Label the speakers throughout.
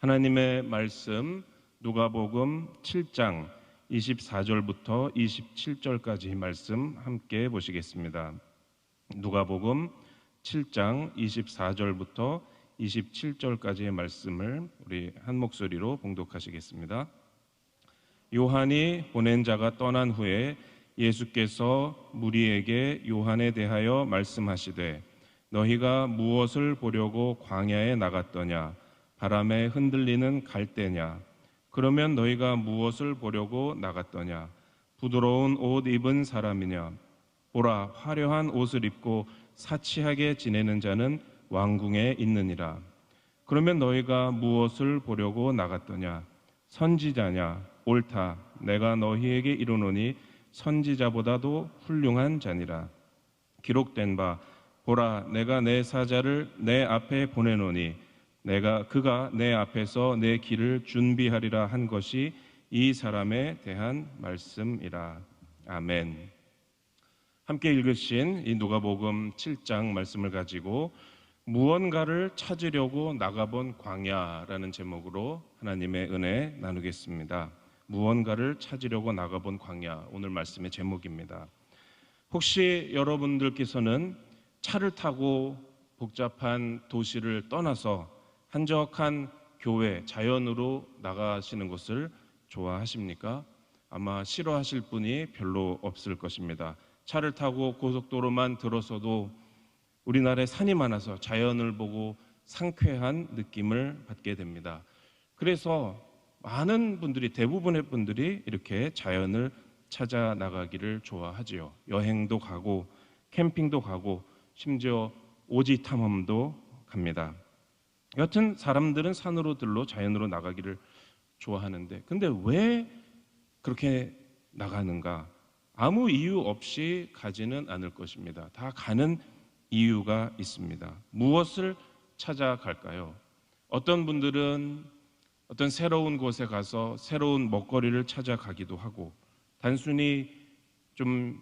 Speaker 1: 하나님의 말씀 누가복음 7장 24절부터 27절까지 말씀 함께 보시겠습니다. 누가복음 7장 24절부터 27절까지의 말씀을 우리 한 목소리로 봉독하시겠습니다. 요한이 보낸 자가 떠난 후에 예수께서 무리에게 요한에 대하여 말씀하시되 너희가 무엇을 보려고 광야에 나갔더냐? 바람에 흔들리는 갈대냐? 그러면 너희가 무엇을 보려고 나갔더냐? 부드러운 옷 입은 사람이냐? 보라, 화려한 옷을 입고 사치하게 지내는 자는 왕궁에 있느니라. 그러면 너희가 무엇을 보려고 나갔더냐? 선지자냐? 옳다. 내가 너희에게 이르노니 선지자보다도 훌륭한 자니라. 기록된 바 보라, 내가 내 사자를 내 앞에 보내노니 그가 내 앞에서 내 길을 준비하리라 한 것이 이 사람에 대한 말씀이라. 아멘. 함께 읽으신 이 누가복음 7장 말씀을 가지고 무언가를 찾으려고 나가본 광야라는 제목으로 하나님의 은혜 나누겠습니다. 무언가를 찾으려고 나가본 광야, 오늘 말씀의 제목입니다. 혹시 여러분들께서는 차를 타고 복잡한 도시를 떠나서 한적한 교회, 자연으로 나가시는 것을 좋아하십니까? 아마 싫어하실 분이 별로 없을 것입니다. 차를 타고 고속도로만 들어서도 우리나라에 산이 많아서 자연을 보고 상쾌한 느낌을 받게 됩니다. 그래서 많은 분들이, 대부분의 분들이 이렇게 자연을 찾아 나가기를 좋아하지요. 여행도 가고 캠핑도 가고 심지어 오지 탐험도 갑니다. 여튼 사람들은 산으로 들러 자연으로 나가기를 좋아하는데, 근데 왜 그렇게 나가는가? 아무 이유 없이 가지는 않을 것입니다. 다 가는 이유가 있습니다. 무엇을 찾아갈까요? 어떤 분들은 어떤 새로운 곳에 가서 새로운 먹거리를 찾아가기도 하고, 단순히 좀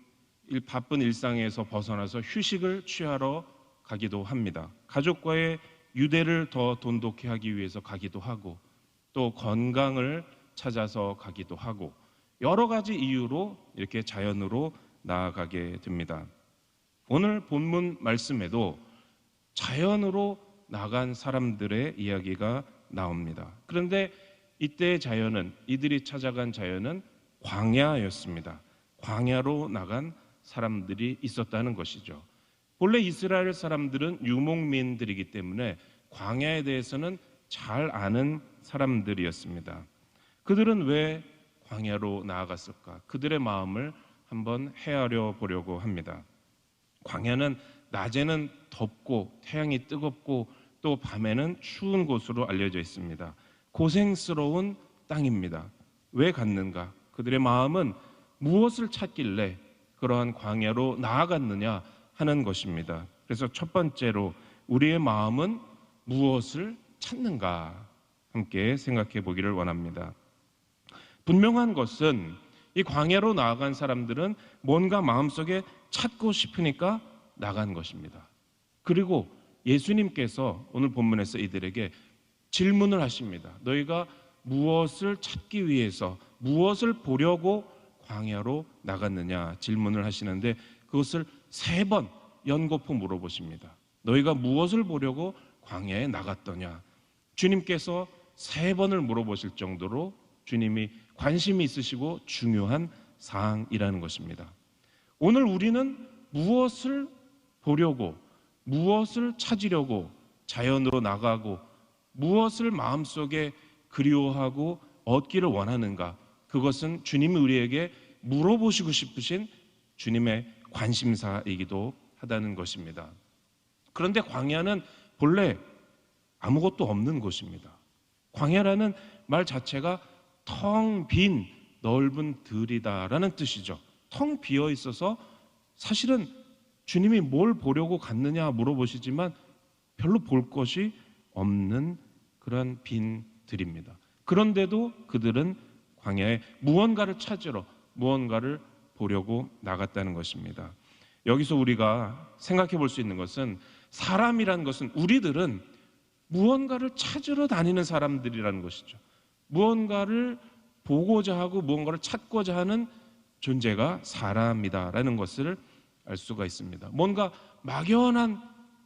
Speaker 1: 바쁜 일상에서 벗어나서 휴식을 취하러 가기도 합니다. 가족과의 유대를 더 돈독히 하기 위해서 가기도 하고, 또 건강을 찾아서 가기도 하고, 여러 가지 이유로 이렇게 자연으로 나아가게 됩니다. 오늘 본문 말씀에도 자연으로 나간 사람들의 이야기가 나옵니다. 그런데 이때의 자연은, 이들이 찾아간 자연은 광야였습니다. 광야로 나간 사람들이 있었다는 것이죠. 본래 이스라엘 사람들은 유목민들이기 때문에 광야에 대해서는 잘 아는 사람들이었습니다. 그들은 왜 광야로 나아갔을까? 그들의 마음을 한번 헤아려 보려고 합니다. 광야는 낮에는 덥고 태양이 뜨겁고 또 밤에는 추운 곳으로 알려져 있습니다. 고생스러운 땅입니다. 왜 갔는가? 그들의 마음은 무엇을 찾길래 그러한 광야로 나아갔느냐 하는 것입니다. 그래서 첫 번째로 우리의 마음은 무엇을 찾는가 함께 생각해 보기를 원합니다. 분명한 것은 이 광야로 나아간 사람들은 뭔가 마음속에 찾고 싶으니까 나간 것입니다. 그리고 예수님께서 오늘 본문에서 이들에게 질문을 하십니다. 너희가 무엇을 찾기 위해서, 무엇을 보려고 광야로 나갔느냐 질문을 하시는데, 그것을 3번 연거푸 물어보십니다. 너희가 무엇을 보려고 광야에 나갔더냐? 주님께서 3번을 물어보실 정도로 주님이 관심이 있으시고 중요한 사항이라는 것입니다. 오늘 우리는 무엇을 보려고, 무엇을 찾으려고 자연으로 나가고 무엇을 마음속에 그리워하고 얻기를 원하는가? 그것은 주님이 우리에게 물어보시고 싶으신 주님의 관심사이기도 하다는 것입니다. 그런데 광야는 본래 아무것도 없는 곳입니다. 광야라는 말 자체가 텅 빈 넓은 들이다라는 뜻이죠. 텅 비어 있어서 사실은 주님이 뭘 보려고 갔느냐 물어보시지만 별로 볼 것이 없는 그런 빈 들입니다. 그런데도 그들은 광야에 무언가를 찾으러, 무언가를 보려고 나갔다는 것입니다. 여기서 우리가 생각해 볼 수 있는 것은, 사람이라는 것은, 우리들은 무언가를 찾으러 다니는 사람들이라는 것이죠. 무언가를 보고자 하고 무언가를 찾고자 하는 존재가 사람이다라는 것을 알 수가 있습니다. 뭔가 막연한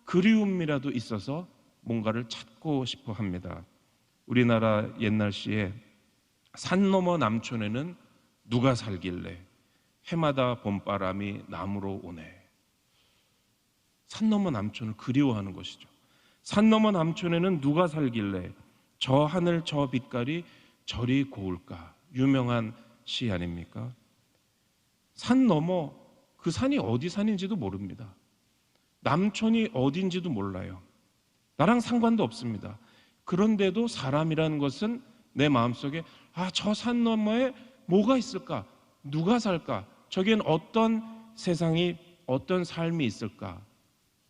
Speaker 1: 그리움이라도 있어서 뭔가를 찾고 싶어 합니다. 우리나라 옛날 시에 산 너머 남촌에는 누가 살길래 해마다 봄바람이 남으로 오네. 산 너머 남촌을 그리워하는 것이죠. 산 너머 남촌에는 누가 살길래 저 하늘 저 빛깔이 저리 고울까. 유명한 시 아닙니까? 산 너머, 그 산이 어디 산인지도 모릅니다. 남촌이 어딘지도 몰라요. 나랑 상관도 없습니다. 그런데도 사람이라는 것은 내 마음속에 저 산 너머에 뭐가 있을까? 누가 살까? 저기엔 어떤 세상이, 어떤 삶이 있을까?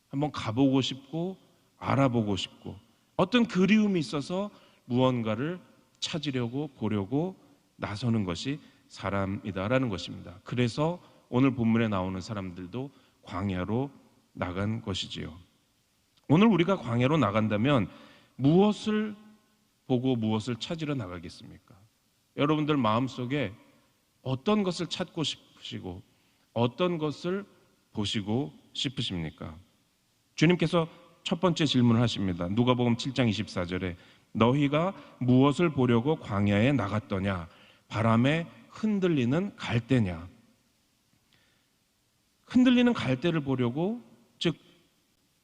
Speaker 1: 한번 가보고 싶고 알아보고 싶고 어떤 그리움이 있어서 무언가를 찾으려고 보려고 나서는 것이 사람이다라는 것입니다. 그래서 오늘 본문에 나오는 사람들도 광야로 나간 것이지요. 오늘 우리가 광야로 나간다면 무엇을 보고 무엇을 찾으러 나가겠습니까? 여러분들 마음속에 어떤 것을 찾고 싶으시고 어떤 것을 보시고 싶으십니까? 주님께서 첫 번째 질문을 하십니다. 누가복음 7장 24절에 너희가 무엇을 보려고 광야에 나갔더냐? 바람에 흔들리는 갈대냐? 흔들리는 갈대를 보려고, 즉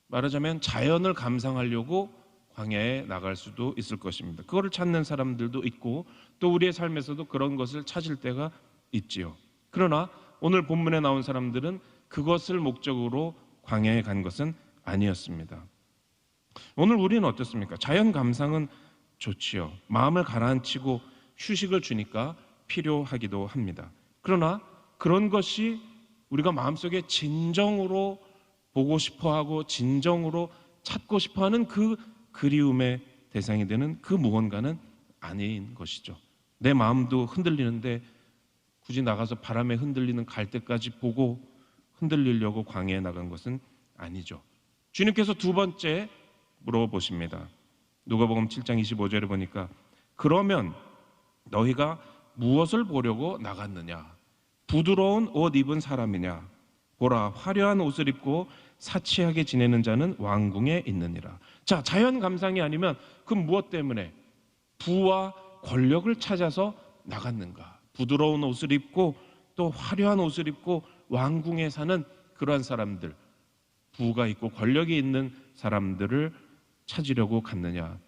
Speaker 1: 말하자면 자연을 감상하려고 광야에 나갈 수도 있을 것입니다. 그거를 찾는 사람들도 있고 또 우리의 삶에서도 그런 것을 찾을 때가 있지요. 그러나 오늘 본문에 나온 사람들은 그것을 목적으로 광야에 간 것은 아니었습니다. 오늘 우리는 어떻습니까? 자연 감상은 좋지요. 마음을 가라앉히고 휴식을 주니까 필요하기도 합니다. 그러나 그런 것이 우리가 마음속에 진정으로 보고 싶어하고 진정으로 찾고 싶어하는 그 그리움의 대상이 되는 그 무언가는 아닌 것이죠. 내 마음도 흔들리는데 굳이 나가서 바람에 흔들리는 갈대까지 보고 흔들리려고 광야에 나간 것은 아니죠. 주님께서 두 번째 물어보십니다. 누가복음 7장 25절에 보니까 그러면 너희가 무엇을 보려고 나갔느냐? 부드러운 옷 입은 사람이냐? 보라, 화려한 옷을 입고 사치하게 지내는 자는 왕궁에 있느니라. 자, 자연 감상이 아니면 그럼 무엇 때문에 부와 권력을 찾아서 나갔는가? 부드러운 옷을 입고 또 화려한 옷을 입고 왕궁에 사는 그러한 사람들, 부가 있고 권력이 있는 사람들을 찾으려고 갔느냐?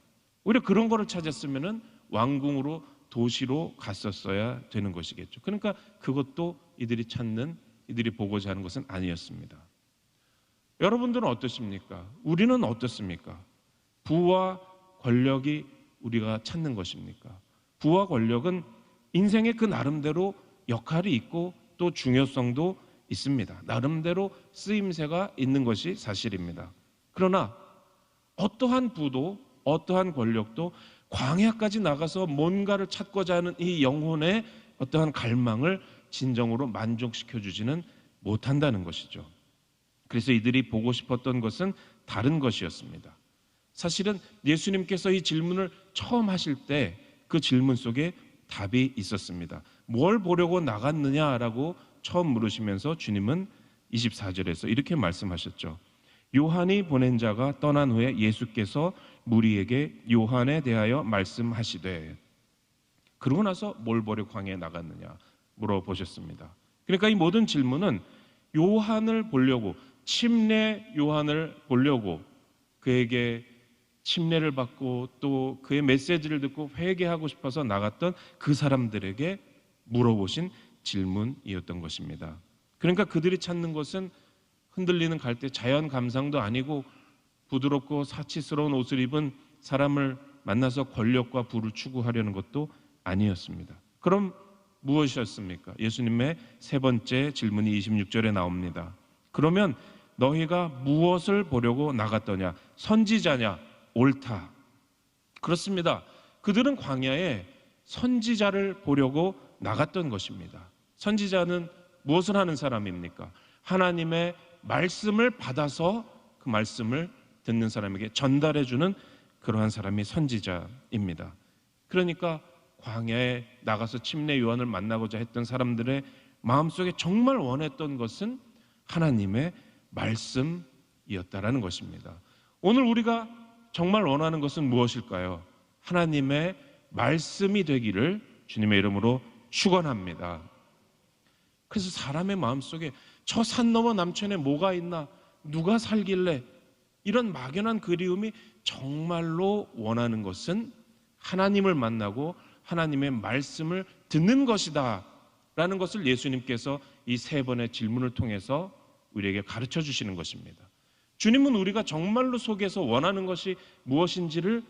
Speaker 1: 오히려 그런 거를 찾았으면은 왕궁으로, 도시로 갔었어야 되는 것이겠죠. 그러니까 그것도 이들이 찾는, 이들이 보고자 하는 것은 아니었습니다. 여러분들은 어떠십니까? 우리는 어떻습니까? 부와 권력이 우리가 찾는 것입니까? 부와 권력은 인생의 그 나름대로 역할이 있고 또 중요성도 있습니다. 나름대로 쓰임새가 있는 것이 사실입니다. 그러나 어떠한 부도 어떠한 권력도 광야까지 나가서 뭔가를 찾고자 하는 이 영혼의 어떠한 갈망을 진정으로 만족시켜 주지는 못한다는 것이죠. 그래서 이들이 보고 싶었던 것은 다른 것이었습니다. 사실은 예수님께서 이 질문을 처음 하실 때 그 질문 속에 답이 있었습니다. 뭘 보려고 나갔느냐라고 처음 물으시면서 주님은 24절에서 이렇게 말씀하셨죠. 요한이 보낸 자가 떠난 후에 예수께서 무리에게 요한에 대하여 말씀하시되, 그러고 나서 뭘 보려 광야에 나갔느냐 물어보셨습니다. 그러니까 이 모든 질문은 요한을 보려고, 침례 요한을 보려고, 그에게 침례를 받고 또 그의 메시지를 듣고 회개하고 싶어서 나갔던 그 사람들에게 물어보신 질문이었던 것입니다. 그러니까 그들이 찾는 것은 흔들리는 갈대, 자연 감상도 아니고 부드럽고 사치스러운 옷을 입은 사람을 만나서 권력과 부를 추구하려는 것도 아니었습니다. 그럼 무엇이었습니까? 예수님의 세 번째 질문이 26절에 나옵니다. 그러면 너희가 무엇을 보려고 나갔더냐? 선지자냐? 옳다. 그렇습니다. 그들은 광야에 선지자를 보려고 나갔던 것입니다. 선지자는 무엇을 하는 사람입니까? 하나님의 말씀을 받아서 그 말씀을 듣는 사람에게 전달해주는 그러한 사람이 선지자입니다. 그러니까 광야에 나가서 침례 요한을 만나고자 했던 사람들의 마음속에 정말 원했던 것은 하나님의 말씀이었다라는 것입니다. 오늘 우리가 정말 원하는 것은 무엇일까요? 하나님의 말씀이 되기를 주님의 이름으로 축원합니다. 그래서 사람의 마음속에 저 산 너머 남천에 뭐가 있나, 누가 살길래, 이런 막연한 그리움이 정말로 원하는 것은 하나님을 만나고 하나님의 말씀을 듣는 것이다 라는 것을 예수님께서 이 세 번의 질문을 통해서 우리에게 가르쳐 주시는 것입니다. 주님은 우리가 정말로 속에서 원하는 것이 무엇인지를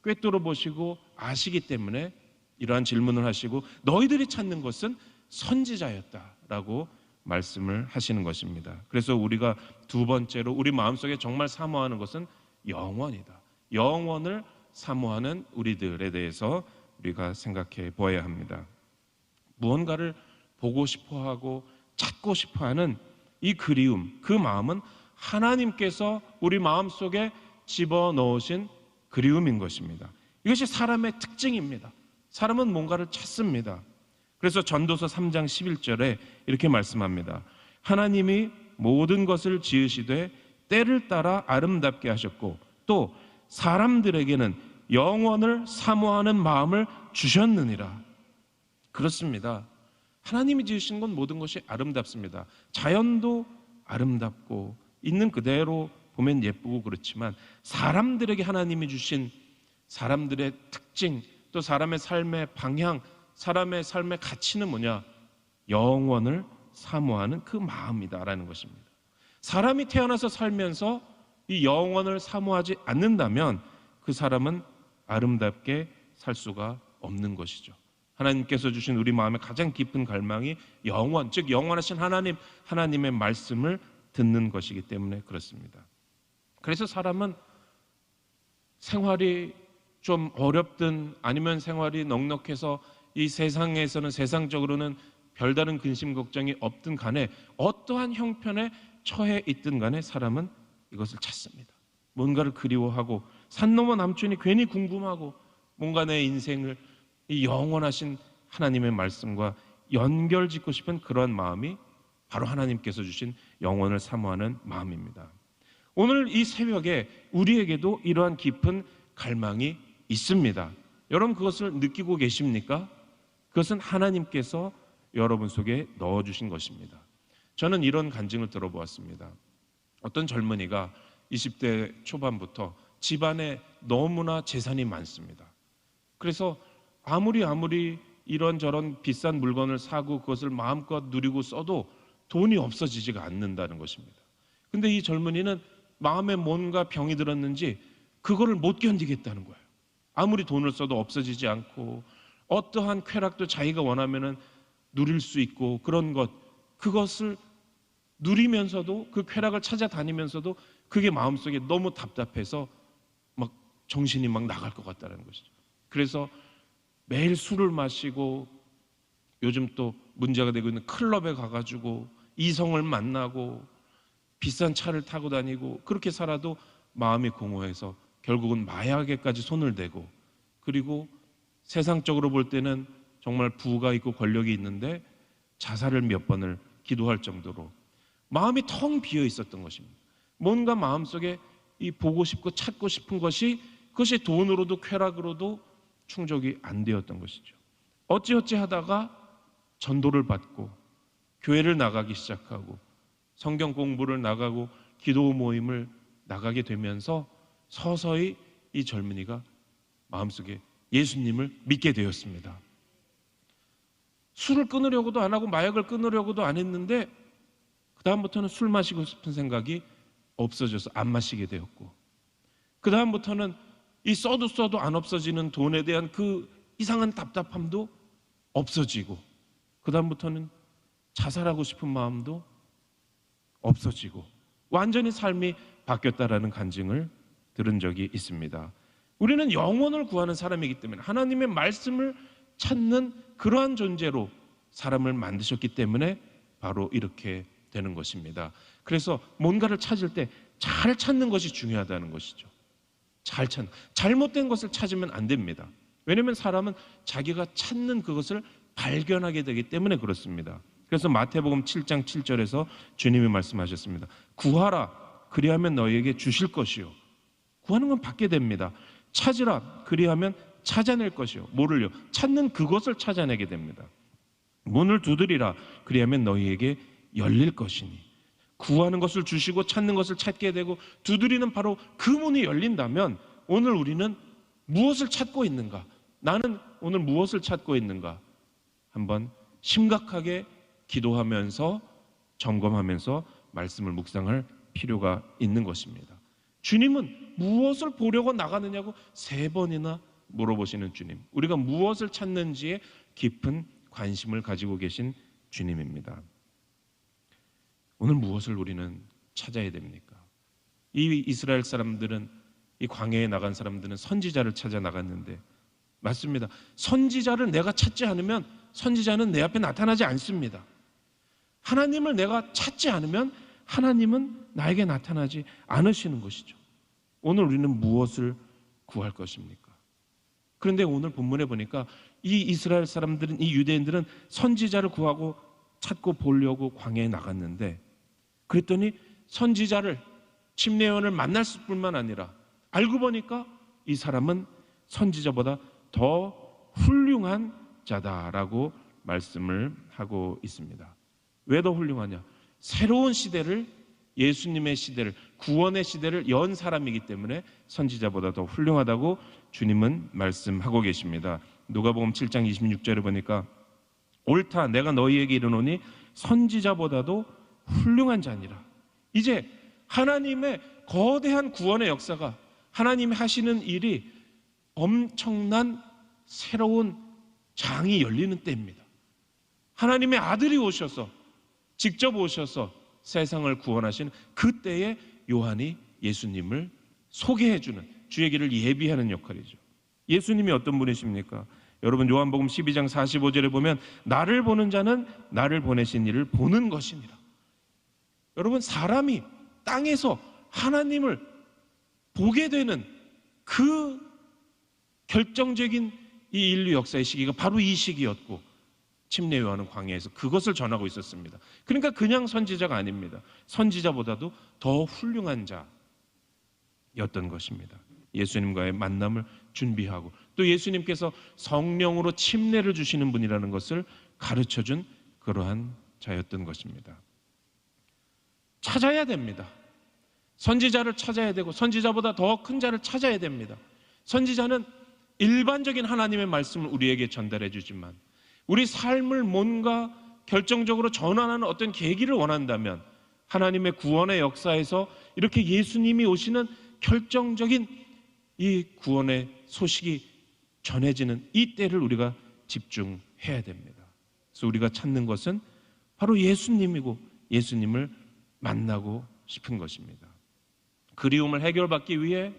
Speaker 1: 꿰뚫어 보시고 아시기 때문에 이러한 질문을 하시고 너희들이 찾는 것은 선지자였다라고 말씀을 하시는 것입니다. 그래서 우리가 두 번째로 우리 마음속에 정말 사모하는 것은 영원이다. 영원을 사모하는 우리들에 대해서 우리가 생각해 보아야 합니다. 무언가를 보고 싶어하고 찾고 싶어하는 이 그리움, 그 마음은 하나님께서 우리 마음속에 집어넣으신 그리움인 것입니다. 이것이 사람의 특징입니다. 사람은 뭔가를 찾습니다. 그래서 전도서 3장 11절에 이렇게 말씀합니다. 하나님이 모든 것을 지으시되 때를 따라 아름답게 하셨고 또 사람들에게는 영원을 사모하는 마음을 주셨느니라. 그렇습니다. 하나님이 지으신 건 모든 것이 아름답습니다. 자연도 아름답고 있는 그대로 보면 예쁘고 그렇지만 사람들에게 하나님이 주신 사람들의 특징, 또 사람의 삶의 방향, 사람의 삶의 가치는 뭐냐? 영원을 사모하는 그 마음이다라는 것입니다. 사람이 태어나서 살면서 이 영원을 사모하지 않는다면 그 사람은 아름답게 살 수가 없는 것이죠. 하나님께서 주신 우리 마음의 가장 깊은 갈망이 영원, 즉 영원하신 하나님의 말씀을 듣는 것이기 때문에 그렇습니다. 그래서 사람은 생활이 좀 어렵든 아니면 생활이 넉넉해서 이 세상에서는 세상적으로는 별다른 근심 걱정이 없든 간에 어떠한 형편에 처해 있든 간에 사람은 이것을 찾습니다. 뭔가를 그리워하고 산 넘어 남천이 괜히 궁금하고 뭔가 내 인생을 이 영원하신 하나님의 말씀과 연결짓고 싶은 그런 마음이 바로 하나님께서 주신 영원을 사모하는 마음입니다. 오늘 이 새벽에 우리에게도 이러한 깊은 갈망이 있습니다. 여러분 그것을 느끼고 계십니까? 그것은 하나님께서 여러분 속에 넣어주신 것입니다. 저는 이런 간증을 들어보았습니다. 어떤 젊은이가 20대 초반부터 집안에 너무나 재산이 많습니다. 그래서 아무리 이런저런 비싼 물건을 사고 그것을 마음껏 누리고 써도 돈이 없어지지가 않는다는 것입니다. 근데 이 젊은이는 마음에 뭔가 병이 들었는지 그거를 못 견디겠다는 거예요. 아무리 돈을 써도 없어지지 않고 어떠한 쾌락도 자기가 원하면은 누릴 수 있고 그런 것, 그것을 누리면서도 그 쾌락을 찾아다니면서도 그게 마음속에 너무 답답해서 막 정신이 막 나갈 것 같다는 것이죠. 그래서 매일 술을 마시고 요즘 또 문제가 되고 있는 클럽에 가가지고 이성을 만나고 비싼 차를 타고 다니고 그렇게 살아도 마음이 공허해서 결국은 마약에까지 손을 대고 그리고 세상적으로 볼 때는 정말 부가 있고 권력이 있는데 자살을 몇 번을 기도할 정도로 마음이 텅 비어 있었던 것입니다. 뭔가 마음속에 이 보고 싶고 찾고 싶은 것이 그것이 돈으로도 쾌락으로도 충족이 안 되었던 것이죠. 어찌어찌 하다가 전도를 받고 교회를 나가기 시작하고 성경 공부를 나가고 기도 모임을 나가게 되면서 서서히 이 젊은이가 마음속에 예수님을 믿게 되었습니다. 술을 끊으려고도 안 하고 마약을 끊으려고도 안 했는데 그 다음부터는 술 마시고 싶은 생각이 없어져서 안 마시게 되었고 그 다음부터는 이 써도 안 없어지는 돈에 대한 그 이상한 답답함도 없어지고 그 다음부터는 자살하고 싶은 마음도 없어지고 완전히 삶이 바뀌었다라는 간증을 들은 적이 있습니다. 우리는 영원을 구하는 사람이기 때문에 하나님의 말씀을 찾는 그러한 존재로 사람을 만드셨기 때문에 바로 이렇게 되는 것입니다. 그래서 뭔가를 찾을 때 잘 찾는 것이 중요하다는 것이죠. 잘 찾는, 잘못된 것을 찾으면 안 됩니다. 왜냐하면 사람은 자기가 찾는 그것을 발견하게 되기 때문에 그렇습니다. 그래서 마태복음 7장 7절에서 주님이 말씀하셨습니다. 구하라, 그리하면 너희에게 주실 것이요. 구하는 건 받게 됩니다. 찾으라, 그리하면 찾아낼 것이요. 뭐를요? 찾는 그것을 찾아내게 됩니다. 문을 두드리라, 그리하면 너희에게 열릴 것이니. 구하는 것을 주시고 찾는 것을 찾게 되고 두드리는 바로 그 문이 열린다면 오늘 우리는 무엇을 찾고 있는가? 나는 오늘 무엇을 찾고 있는가? 한번 심각하게 기도하면서 점검하면서 말씀을 묵상할 필요가 있는 것입니다. 주님은 무엇을 보려고 나가느냐고 3번이나 물어보시는 주님, 우리가 무엇을 찾는지에 깊은 관심을 가지고 계신 주님입니다. 오늘 무엇을 우리는 찾아야 됩니까? 이 이스라엘 사람들은, 이 광야에 나간 사람들은 선지자를 찾아 나갔는데, 맞습니다. 선지자를 내가 찾지 않으면 선지자는 내 앞에 나타나지 않습니다. 하나님을 내가 찾지 않으면 하나님은 나에게 나타나지 않으시는 것이죠. 오늘 우리는 무엇을 구할 것입니까? 그런데 오늘 본문에 보니까 이 이스라엘 사람들은, 이 유대인들은 선지자를 구하고 찾고 보려고 광야에 나갔는데, 그랬더니 선지자를, 침례요한을 만날 뿐만 아니라 알고 보니까 이 사람은 선지자보다 더 훌륭한 자다라고 말씀을 하고 있습니다. 왜 더 훌륭하냐? 새로운 시대를, 예수님의 시대를, 구원의 시대를 연 사람이기 때문에 선지자보다 더 훌륭하다고 주님은 말씀하고 계십니다. 누가복음 7장 26절에 보니까 옳다, 내가 너희에게 이르노니 선지자보다도 훌륭한 자니라. 이제 하나님의 거대한 구원의 역사가, 하나님이 하시는 일이 엄청난 새로운 장이 열리는 때입니다. 하나님의 아들이 오셔서, 직접 오셔서 세상을 구원하신 그때에 요한이 예수님을 소개해주는, 주의 길을 예비하는 역할이죠. 예수님이 어떤 분이십니까? 여러분, 요한복음 12장 45절에 보면 나를 보는 자는 나를 보내신 이를 보는 것이니라. 여러분, 사람이 땅에서 하나님을 보게 되는 그 결정적인 이 인류 역사의 시기가 바로 이 시기였고, 침례 요한은 광야에서 그것을 전하고 있었습니다. 그러니까 그냥 선지자가 아닙니다. 선지자보다도 더 훌륭한 자였던 것입니다. 예수님과의 만남을 준비하고 또 예수님께서 성령으로 침례를 주시는 분이라는 것을 가르쳐준 그러한 자였던 것입니다. 찾아야 됩니다. 선지자를 찾아야 되고 선지자보다 더 큰 자를 찾아야 됩니다. 선지자는 일반적인 하나님의 말씀을 우리에게 전달해 주지만 우리 삶을 뭔가 결정적으로 전환하는 어떤 계기를 원한다면 하나님의 구원의 역사에서 이렇게 예수님이 오시는 결정적인 이 구원의 소식이 전해지는 이 때를 우리가 집중해야 됩니다. 그래서 우리가 찾는 것은 바로 예수님이고 예수님을 만나고 싶은 것입니다. 그리움을 해결받기 위해,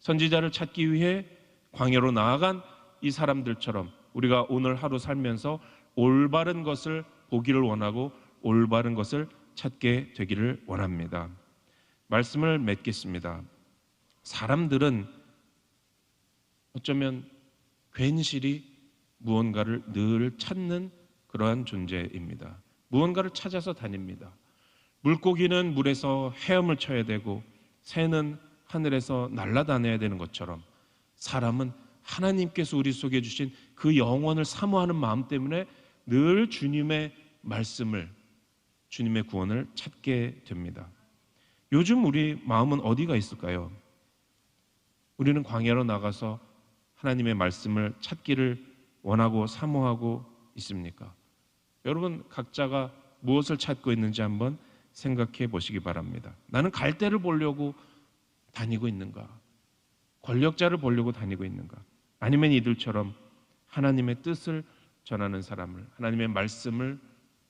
Speaker 1: 선지자를 찾기 위해 광야로 나아간 이 사람들처럼 우리가 오늘 하루 살면서 올바른 것을 보기를 원하고 올바른 것을 찾게 되기를 원합니다. 말씀을 맺겠습니다. 사람들은 어쩌면 괜시리 무언가를 늘 찾는 그러한 존재입니다. 무언가를 찾아서 다닙니다. 물고기는 물에서 헤엄을 쳐야 되고 새는 하늘에서 날아다녀야 되는 것처럼 사람은 하나님께서 우리 속에 주신 그 영원을 사모하는 마음 때문에 늘 주님의 말씀을, 주님의 구원을 찾게 됩니다. 요즘 우리 마음은 어디가 있을까요? 우리는 광야로 나가서 하나님의 말씀을 찾기를 원하고 사모하고 있습니까? 여러분, 각자가 무엇을 찾고 있는지 한번 생각해 보시기 바랍니다. 나는 갈대를 보려고 다니고 있는가? 권력자를 보려고 다니고 있는가? 아니면 이들처럼 하나님의 뜻을 전하는 사람을, 하나님의 말씀을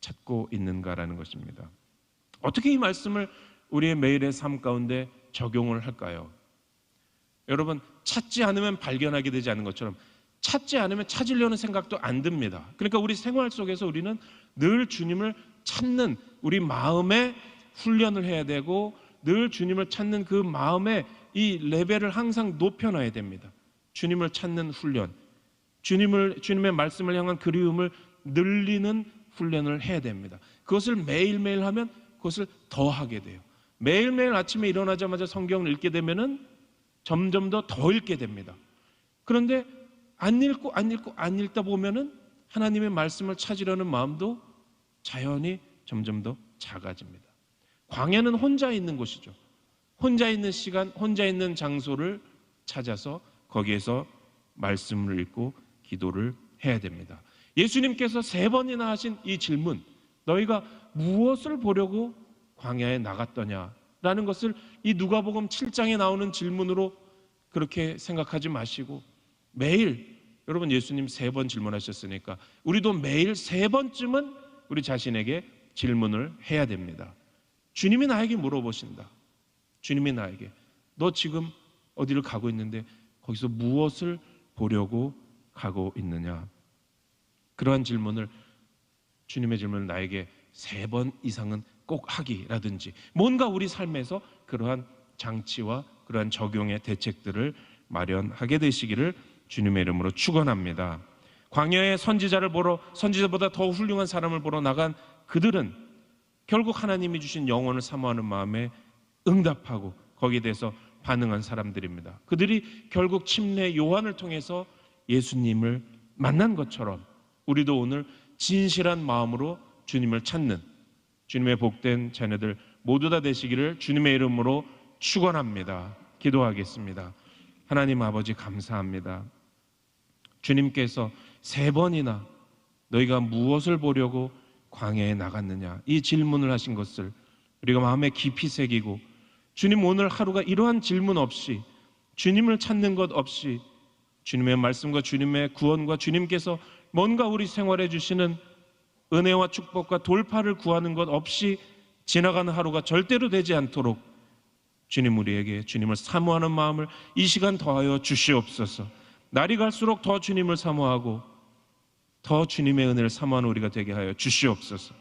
Speaker 1: 찾고 있는가라는 것입니다. 어떻게 이 말씀을 우리의 매일의 삶 가운데 적용을 할까요? 여러분, 찾지 않으면 발견하게 되지 않는 것처럼 찾지 않으면 찾으려는 생각도 안 듭니다. 그러니까 우리 생활 속에서 우리는 늘 주님을 찾는 우리 마음의 훈련을 해야 되고 늘 주님을 찾는 그 마음의 이 레벨을 항상 높여놔야 됩니다. 주님을 찾는 훈련, 주님의 말씀을 향한 그리움을 늘리는 훈련을 해야 됩니다. 그것을 매일매일 하면 그것을 더 하게 돼요. 매일매일 아침에 일어나자마자 성경을 읽게 되면은 점점 더 읽게 됩니다. 그런데 안 읽다 보면은 하나님의 말씀을 찾으려는 마음도 자연히 점점 더 작아집니다. 광야는 혼자 있는 곳이죠. 혼자 있는 시간, 혼자 있는 장소를 찾아서 거기에서 말씀을 읽고 기도를 해야 됩니다. 예수님께서 3번이나 하신 이 질문, 너희가 무엇을 보려고 광야에 나갔더냐라는 것을 이 누가복음 7장에 나오는 질문으로 그렇게 생각하지 마시고 매일, 여러분 예수님 3번 질문하셨으니까 우리도 매일 3번쯤은 우리 자신에게 질문을 해야 됩니다. 주님이 나에게 물어보신다. 주님이 나에게 너 지금 어디를 가고 있는데 거기서 무엇을 보려고 가고 있느냐. 그러한 질문을, 주님의 질문을 나에게 3번 이상은 꼭 하기라든지 뭔가 우리 삶에서 그러한 장치와 그러한 적용의 대책들을 마련하게 되시기를 주님의 이름으로 축원합니다. 광야에 선지자보다 더 훌륭한 사람을 보러 나간 그들은 결국 하나님이 주신 영혼을 사모하는 마음에 응답하고 거기에 대해서 반응한 사람들입니다. 그들이 결국 침례 요한을 통해서 예수님을 만난 것처럼 우리도 오늘 진실한 마음으로 주님을 찾는 주님의 복된 자녀들 모두 다 되시기를 주님의 이름으로 축원합니다. 기도하겠습니다. 하나님 아버지 감사합니다. 주님께서 3번이나 너희가 무엇을 보려고 광야에 나갔느냐 이 질문을 하신 것을 우리가 마음에 깊이 새기고 주님 오늘 하루가 이러한 질문 없이 주님을 찾는 것 없이 주님의 말씀과 주님의 구원과 주님께서 뭔가 우리 생활해 주시는 은혜와 축복과 돌파를 구하는 것 없이 지나가는 하루가 절대로 되지 않도록 주님 우리에게 주님을 사모하는 마음을 이 시간 더하여 주시옵소서. 날이 갈수록 더 주님을 사모하고 더 주님의 은혜를 사모하는 우리가 되게 하여 주시옵소서.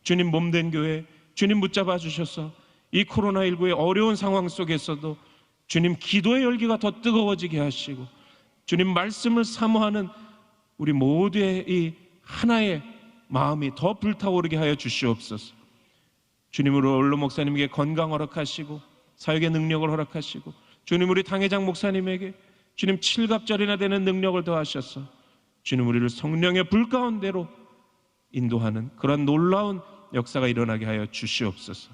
Speaker 1: 주님 몸된 교회 주님 붙잡아 주셔서 이 코로나19의 어려운 상황 속에서도 주님 기도의 열기가 더 뜨거워지게 하시고 주님 말씀을 사모하는 우리 모두의 이 하나의 마음이 더 불타오르게 하여 주시옵소서. 주님으로 원로 목사님에게 건강 허락하시고 사역의 능력을 허락하시고 주님 우리 당회장 목사님에게 주님 7갑절이나 되는 능력을 더하셔서 주님 우리를 성령의 불 가운데로 인도하는 그런 놀라운 역사가 일어나게 하여 주시옵소서.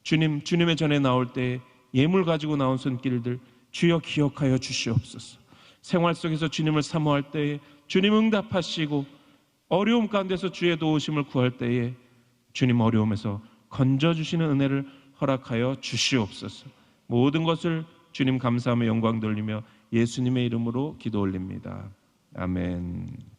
Speaker 1: 주님의 전에 나올 때 예물 가지고 나온 손길들 주여 기억하여 주시옵소서. 생활 속에서 주님을 사모할 때에 주님 응답하시고 어려움 가운데서 주의 도우심을 구할 때에 주님 어려움에서 건져주시는 은혜를 허락하여 주시옵소서. 모든 것을 주님 감사하며 영광 돌리며 예수님의 이름으로 기도 올립니다. 아멘.